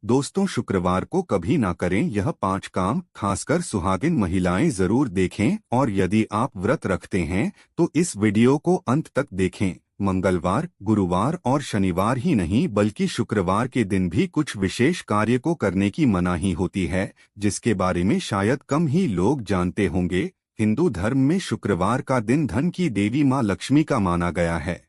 दोस्तों, शुक्रवार को कभी ना करें यह 5 काम, खासकर सुहागिन महिलाएं जरूर देखें। और यदि आप व्रत रखते हैं तो इस वीडियो को अंत तक देखें। मंगलवार, गुरुवार और शनिवार ही नहीं बल्कि शुक्रवार के दिन भी कुछ विशेष कार्य को करने की मनाही होती है, जिसके बारे में शायद कम ही लोग जानते होंगे। हिंदू धर्म में शुक्रवार का दिन धन की देवी माँ लक्ष्मी का माना गया है।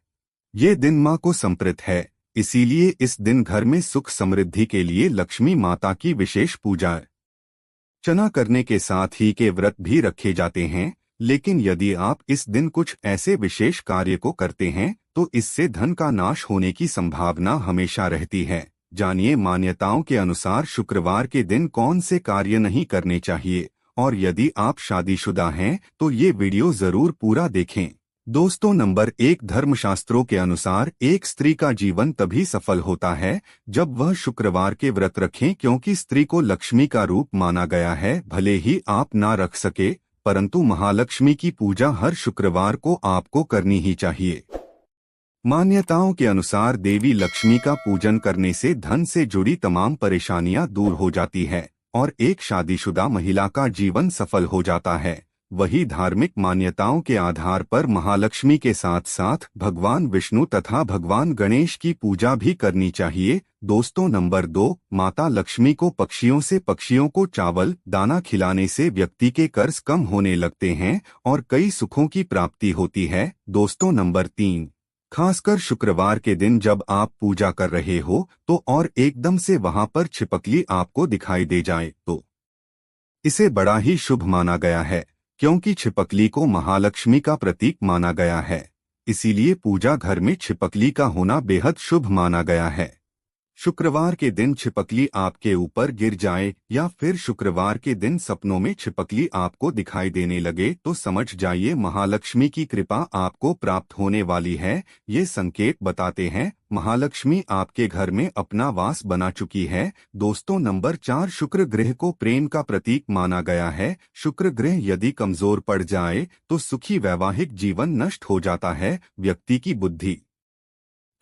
ये दिन माँ को समर्पित है, इसीलिए इस दिन घर में सुख समृद्धि के लिए लक्ष्मी माता की विशेष पूजा अर्चना करने के साथ ही के व्रत भी रखे जाते हैं। लेकिन यदि आप इस दिन कुछ ऐसे विशेष कार्य को करते हैं तो इससे धन का नाश होने की संभावना हमेशा रहती है। जानिए मान्यताओं के अनुसार शुक्रवार के दिन कौन से कार्य नहीं करने चाहिए, और यदि आप शादीशुदा हैं तो ये वीडियो जरूर पूरा देखें। दोस्तों, नंबर 1, धर्मशास्त्रों के अनुसार एक स्त्री का जीवन तभी सफल होता है जब वह शुक्रवार के व्रत रखें, क्योंकि स्त्री को लक्ष्मी का रूप माना गया है। भले ही आप ना रख सके, परंतु महालक्ष्मी की पूजा हर शुक्रवार को आपको करनी ही चाहिए। मान्यताओं के अनुसार देवी लक्ष्मी का पूजन करने से धन से जुड़ी तमाम परेशानियां दूर हो जाती है और एक शादीशुदा महिला का जीवन सफल हो जाता है। वही धार्मिक मान्यताओं के आधार पर महालक्ष्मी के साथ साथ भगवान विष्णु तथा भगवान गणेश की पूजा भी करनी चाहिए। दोस्तों, नंबर 2, माता लक्ष्मी को पक्षियों को चावल दाना खिलाने से व्यक्ति के कर्ज कम होने लगते हैं और कई सुखों की प्राप्ति होती है। दोस्तों, नंबर 3, खासकर शुक्रवार के दिन जब आप पूजा कर रहे हो तो और एकदम से वहां पर छिपकली आपको दिखाई दे जाए तो इसे बड़ा ही शुभ माना गया है, क्योंकि छिपकली को महालक्ष्मी का प्रतीक माना गया है। इसीलिए पूजा घर में छिपकली का होना बेहद शुभ माना गया है। शुक्रवार के दिन छिपकली आपके ऊपर गिर जाए या फिर शुक्रवार के दिन सपनों में छिपकली आपको दिखाई देने लगे तो समझ जाइए महालक्ष्मी की कृपा आपको प्राप्त होने वाली है। ये संकेत बताते हैं महालक्ष्मी आपके घर में अपना वास बना चुकी है। दोस्तों, नंबर 4, शुक्र ग्रह को प्रेम का प्रतीक माना गया है। शुक्र ग्रह यदि कमजोर पड़ जाए तो सुखी वैवाहिक जीवन नष्ट हो जाता है। व्यक्ति की बुद्धि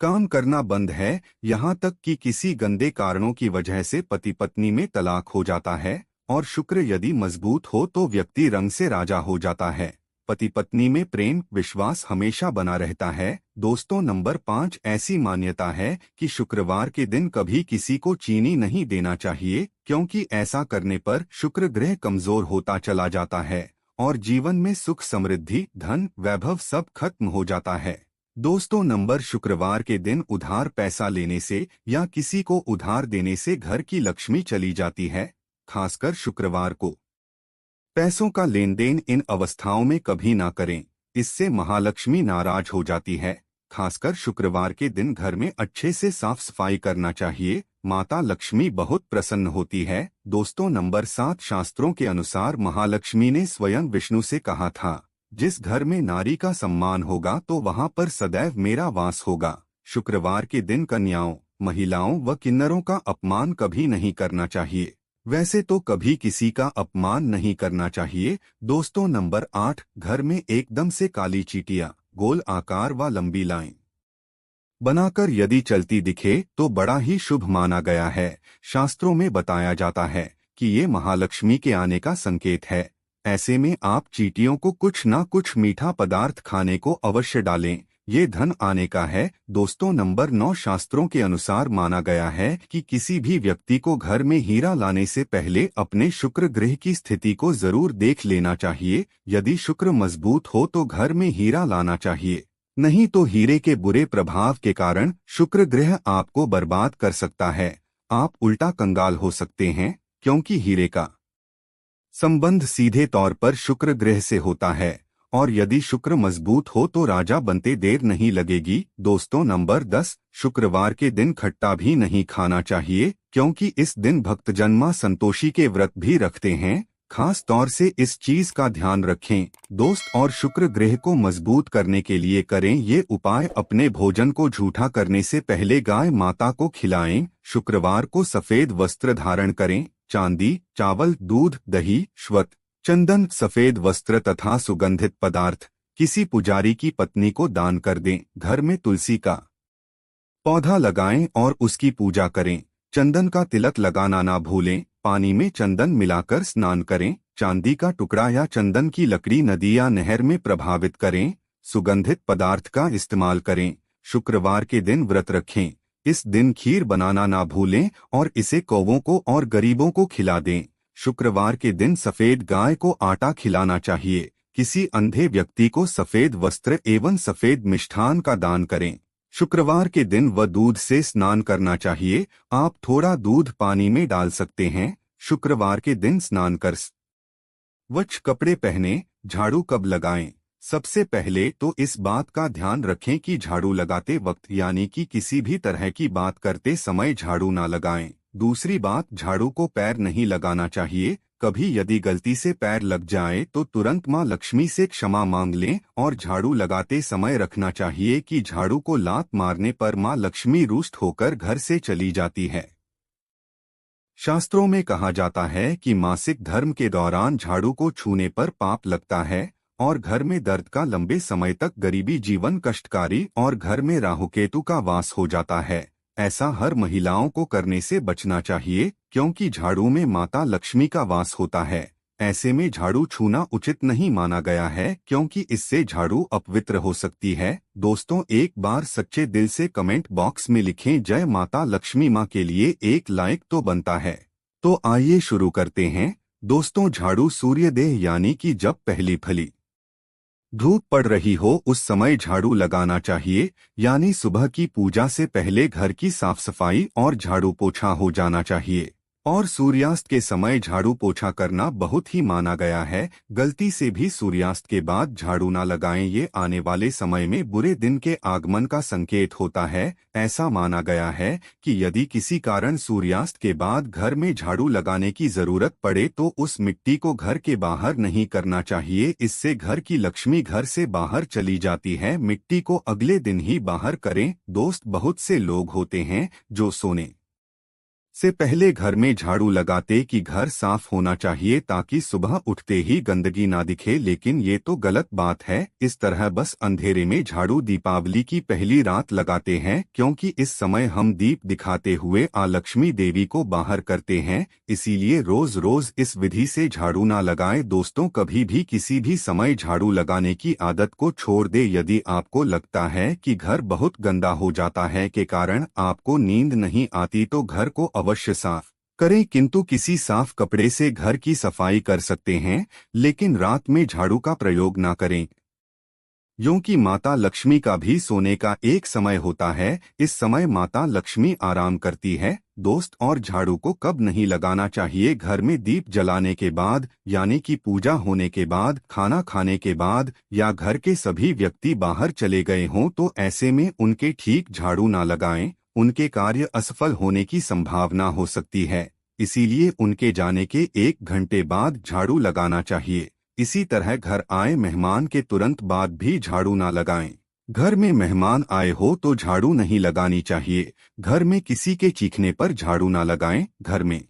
काम करना बंद है, यहाँ तक कि किसी गंदे कारणों की वजह से पति पत्नी में तलाक हो जाता है। और शुक्र यदि मजबूत हो तो व्यक्ति रंग से राजा हो जाता है। पति पत्नी में प्रेम विश्वास हमेशा बना रहता है। दोस्तों, नंबर 5, ऐसी मान्यता है कि शुक्रवार के दिन कभी किसी को चीनी नहीं देना चाहिए, क्योंकि ऐसा करने पर शुक्र ग्रह कमजोर होता चला जाता है और जीवन में सुख समृद्धि धन वैभव सब खत्म हो जाता है। दोस्तों, नंबर शुक्रवार के दिन उधार पैसा लेने से या किसी को उधार देने से घर की लक्ष्मी चली जाती है। खासकर शुक्रवार को पैसों का लेन देन इन अवस्थाओं में कभी ना करें, इससे महालक्ष्मी नाराज हो जाती है। खासकर शुक्रवार के दिन घर में अच्छे से साफ सफाई करना चाहिए, माता लक्ष्मी बहुत प्रसन्न होती है। दोस्तों, नंबर 7, शास्त्रों के अनुसार महालक्ष्मी ने स्वयं विष्णु से कहा था, जिस घर में नारी का सम्मान होगा तो वहां पर सदैव मेरा वास होगा। शुक्रवार के दिन कन्याओं महिलाओं व किन्नरों का अपमान कभी नहीं करना चाहिए। वैसे तो कभी किसी का अपमान नहीं करना चाहिए। दोस्तों, नंबर 8, घर में एकदम से काली चींटियां गोल आकार व लंबी लाइन बनाकर यदि चलती दिखे तो बड़ा ही शुभ माना गया है। शास्त्रों में बताया जाता है कि ये महालक्ष्मी के आने का संकेत है। ऐसे में आप चींटियों को कुछ ना कुछ मीठा पदार्थ खाने को अवश्य डालें, ये धन आने का है। दोस्तों, नंबर 9, शास्त्रों के अनुसार माना गया है कि किसी भी व्यक्ति को घर में हीरा लाने से पहले अपने शुक्र ग्रह की स्थिति को जरूर देख लेना चाहिए। यदि शुक्र मजबूत हो तो घर में हीरा लाना चाहिए, नहीं तो हीरे के बुरे प्रभाव के कारण शुक्र ग्रह आपको बर्बाद कर सकता है। आप उल्टा कंगाल हो सकते हैं, क्योंकि हीरे का संबंध सीधे तौर पर शुक्र ग्रह से होता है और यदि शुक्र मजबूत हो तो राजा बनते देर नहीं लगेगी। दोस्तों, नंबर 10, शुक्रवार के दिन खट्टा भी नहीं खाना चाहिए, क्योंकि इस दिन भक्तजन मां संतोषी के व्रत भी रखते हैं। खास तौर से इस चीज का ध्यान रखें दोस्त, और शुक्र ग्रह को मजबूत करने के लिए करें ये उपाय। अपने भोजन को झूठा करने से पहले गाय माता को खिलाएं। शुक्रवार को सफेद वस्त्र धारण करें। चांदी चावल दूध दही श्वत चंदन सफेद वस्त्र तथा सुगंधित पदार्थ किसी पुजारी की पत्नी को दान कर दें। घर में तुलसी का पौधा लगाएं और उसकी पूजा करें। चंदन का तिलक लगाना ना भूलें। पानी में चंदन मिलाकर स्नान करें। चांदी का टुकड़ा या चंदन की लकड़ी नदी या नहर में प्रभावित करें। सुगंधित पदार्थ का इस्तेमाल करें। शुक्रवार के दिन व्रत रखें। इस दिन खीर बनाना ना भूलें और इसे कौवों को और गरीबों को खिला दें। शुक्रवार के दिन सफेद गाय को आटा खिलाना चाहिए। किसी अंधे व्यक्ति को सफेद वस्त्र एवं सफेद मिष्ठान का दान करें। शुक्रवार के दिन दूध से स्नान करना चाहिए। आप थोड़ा दूध पानी में डाल सकते हैं। शुक्रवार के दिन स्नान कर स्वच्छ कपड़े पहने। झाड़ू कब लगाएं? सबसे पहले तो इस बात का ध्यान रखें कि झाड़ू लगाते वक्त यानी कि किसी भी तरह की बात करते समय झाड़ू ना लगाएं। दूसरी बात, झाड़ू को पैर नहीं लगाना चाहिए। कभी यदि गलती से पैर लग जाए तो तुरंत मां लक्ष्मी से क्षमा मांग लें और झाड़ू लगाते समय रखना चाहिए कि झाड़ू को लात मारने पर मां लक्ष्मी रुष्ट होकर घर से चली जाती है। शास्त्रों में कहा जाता है कि मासिक धर्म के दौरान झाड़ू को छूने पर पाप लगता है और घर में दर्द का लंबे समय तक गरीबी जीवन कष्टकारी और घर में राहु केतु का वास हो जाता है। ऐसा हर महिलाओं को करने से बचना चाहिए क्योंकि झाड़ू में माता लक्ष्मी का वास होता है। ऐसे में झाड़ू छूना उचित नहीं माना गया है क्योंकि इससे झाड़ू अपवित्र हो सकती है। दोस्तों, एक बार सच्चे दिल से कमेंट बॉक्स में लिखें जय माता लक्ष्मी माँ के लिए एक लाइक तो बनता है। तो आइए शुरू करते हैं। दोस्तों, झाड़ू सूर्योदय यानी कि जब पहली फली धूप पड़ रही हो उस समय झाड़ू लगाना चाहिए, यानी सुबह की पूजा से पहले घर की साफ सफाई और झाड़ू पोछा हो जाना चाहिए। और सूर्यास्त के समय झाड़ू पोछा करना बहुत ही माना गया है। गलती से भी सूर्यास्त के बाद झाड़ू ना लगाएं, ये आने वाले समय में बुरे दिन के आगमन का संकेत होता है। ऐसा माना गया है कि यदि किसी कारण सूर्यास्त के बाद घर में झाड़ू लगाने की जरूरत पड़े तो उस मिट्टी को घर के बाहर नहीं करना चाहिए। इससे घर की लक्ष्मी घर से बाहर चली जाती है। मिट्टी को अगले दिन ही बाहर करें। दोस्त, बहुत से लोग होते हैं जो सोने से पहले घर में झाड़ू लगाते कि घर साफ होना चाहिए ताकि सुबह उठते ही गंदगी ना दिखे, लेकिन ये तो गलत बात है। इस तरह बस अंधेरे में झाड़ू दीपावली की पहली रात लगाते हैं क्योंकि इस समय हम दीप दिखाते हुए लक्ष्मी देवी को बाहर करते हैं। इसीलिए रोज रोज इस विधि से झाड़ू ना लगाएं। दोस्तों, कभी भी किसी भी समय झाड़ू लगाने की आदत को छोड़ दे। यदि आपको लगता है कि घर बहुत गंदा हो जाता है के कारण आपको नींद नहीं आती तो घर को अवश्य साफ करें, किंतु किसी साफ कपड़े से घर की सफाई कर सकते हैं, लेकिन रात में झाड़ू का प्रयोग ना करें क्योंकि माता लक्ष्मी का भी सोने का एक समय होता है। इस समय माता लक्ष्मी आराम करती है। दोस्त, और झाड़ू को कब नहीं लगाना चाहिए? घर में दीप जलाने के बाद यानी कि पूजा होने के बाद, खाना खाने के बाद या घर के सभी व्यक्ति बाहर चले गए हों तो ऐसे में उनके ठीक झाड़ू ना लगाएं। उनके कार्य असफल होने की संभावना हो सकती है। इसीलिए उनके जाने के 1 घंटे बाद झाड़ू लगाना चाहिए। इसी तरह घर आए मेहमान के तुरंत बाद भी झाड़ू ना लगाएं। घर में मेहमान आए हो तो झाड़ू नहीं लगानी चाहिए। घर में किसी के चीखने पर झाड़ू ना लगाएं। घर में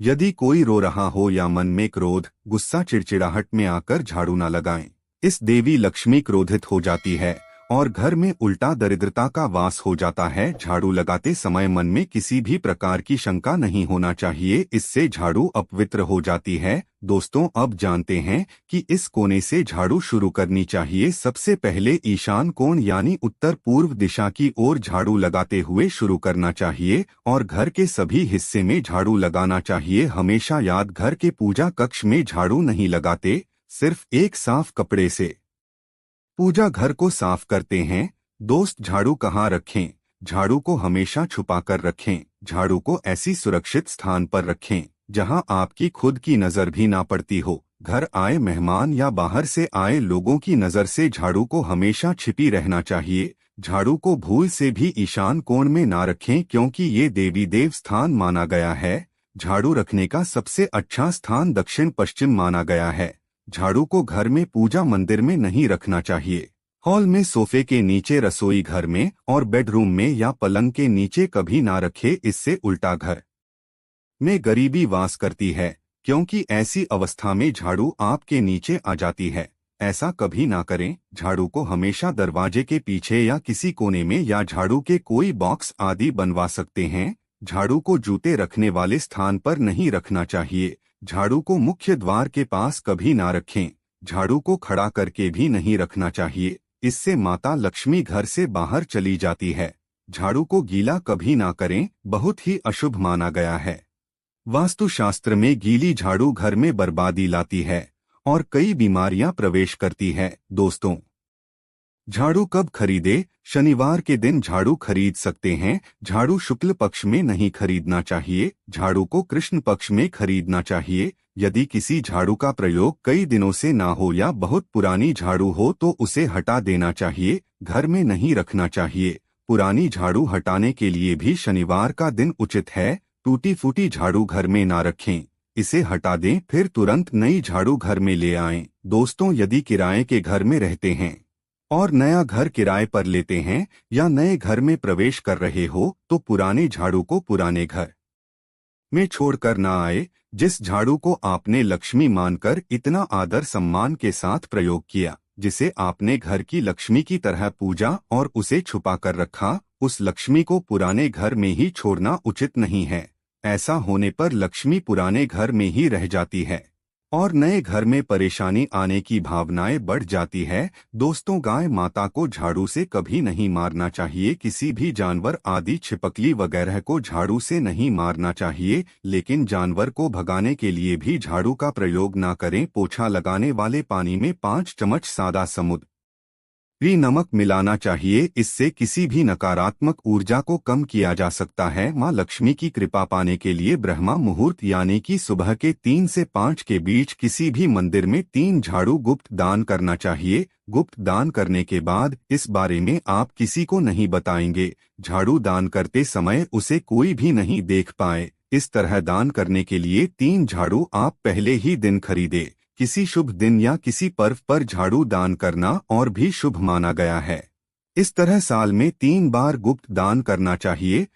यदि कोई रो रहा हो या मन में क्रोध, गुस्सा, चिड़चिड़ाहट में आकर झाड़ू ना लगाएं। इस देवी लक्ष्मी क्रोधित हो जाती है और घर में उल्टा दरिद्रता का वास हो जाता है। झाड़ू लगाते समय मन में किसी भी प्रकार की शंका नहीं होना चाहिए, इससे झाड़ू अपवित्र हो जाती है। दोस्तों, अब जानते हैं कि इस कोने से झाड़ू शुरू करनी चाहिए। सबसे पहले ईशान कोण यानी उत्तर पूर्व दिशा की ओर झाड़ू लगाते हुए शुरू करना चाहिए और घर के सभी हिस्से में झाड़ू लगाना चाहिए। हमेशा याद, घर के पूजा कक्ष में झाड़ू नहीं लगाते, सिर्फ एक साफ कपड़े से पूजा घर को साफ करते हैं। दोस्त, झाड़ू कहाँ रखें? झाड़ू को हमेशा छुपा कर रखें। झाड़ू को ऐसी सुरक्षित स्थान पर रखें जहां आपकी खुद की नजर भी ना पड़ती हो। घर आए मेहमान या बाहर से आए लोगों की नजर से झाड़ू को हमेशा छिपी रहना चाहिए। झाड़ू को भूल से भी ईशान कोण में ना रखें क्योंकि ये देवी देव स्थान माना गया है। झाड़ू रखने का सबसे अच्छा स्थान दक्षिण पश्चिम माना गया है। झाड़ू को घर में पूजा मंदिर में नहीं रखना चाहिए। हॉल में, सोफे के नीचे, रसोई घर में और बेडरूम में या पलंग के नीचे कभी ना रखे। इससे उल्टा घर में गरीबी वास करती है क्योंकि ऐसी अवस्था में झाड़ू आपके नीचे आ जाती है। ऐसा कभी ना करें। झाड़ू को हमेशा दरवाजे के पीछे या किसी कोने में या झाड़ू के कोई बॉक्स आदि बनवा सकते हैं झाड़ू को जूते रखने वाले स्थान पर नहीं रखना चाहिए। झाड़ू को मुख्य द्वार के पास कभी ना रखें। झाड़ू को खड़ा करके भी नहीं रखना चाहिए, इससे माता लक्ष्मी घर से बाहर चली जाती है। झाड़ू को गीला कभी ना करें, बहुत ही अशुभ माना गया है। वास्तुशास्त्र में गीली झाड़ू घर में बर्बादी लाती है और कई बीमारियां प्रवेश करती है। दोस्तों, झाड़ू कब खरीदे? शनिवार के दिन झाड़ू खरीद सकते हैं। झाड़ू शुक्ल पक्ष में नहीं खरीदना चाहिए। झाड़ू को कृष्ण पक्ष में खरीदना चाहिए। यदि किसी झाड़ू का प्रयोग कई दिनों से ना हो या बहुत पुरानी झाड़ू हो तो उसे हटा देना चाहिए, घर में नहीं रखना चाहिए। पुरानी झाड़ू हटाने के लिए भी शनिवार का दिन उचित है। टूटी फूटी झाड़ू घर में ना रखें, इसे हटा दें, फिर तुरंत नई झाड़ू घर में ले आएं। दोस्तों, यदि किराए के घर में रहते हैं और नया घर किराए पर लेते हैं या नए घर में प्रवेश कर रहे हो तो पुराने झाड़ू को पुराने घर में छोड़कर ना आए। जिस झाड़ू को आपने लक्ष्मी मानकर इतना आदर सम्मान के साथ प्रयोग किया, जिसे आपने घर की लक्ष्मी की तरह पूजा और उसे छुपा कर रखा, उस लक्ष्मी को पुराने घर में ही छोड़ना उचित नहीं है। ऐसा होने पर लक्ष्मी पुराने घर में ही रह जाती है और नए घर में परेशानी आने की भावनाएं बढ़ जाती है। दोस्तों, गाय माता को झाड़ू से कभी नहीं मारना चाहिए। किसी भी जानवर आदि छिपकली वगैरह को झाड़ू से नहीं मारना चाहिए, लेकिन जानवर को भगाने के लिए भी झाड़ू का प्रयोग ना करें। पोछा लगाने वाले पानी में 5 चम्मच सादा समुद्री नमक मिलाना चाहिए, इससे किसी भी नकारात्मक ऊर्जा को कम किया जा सकता है। मां लक्ष्मी की कृपा पाने के लिए ब्रह्मा मुहूर्त यानी कि सुबह के 3 से 5 के बीच किसी भी मंदिर में 3 झाड़ू गुप्त दान करना चाहिए। गुप्त दान करने के बाद इस बारे में आप किसी को नहीं बताएंगे। झाड़ू दान करते समय उसे कोई भी नहीं देख पाए। इस तरह दान करने के लिए 3 झाड़ू आप पहले ही दिन खरीदे। किसी शुभ दिन या किसी पर्व पर झाड़ू दान करना और भी शुभ माना गया है। इस तरह साल में 3 बार गुप्त दान करना चाहिए।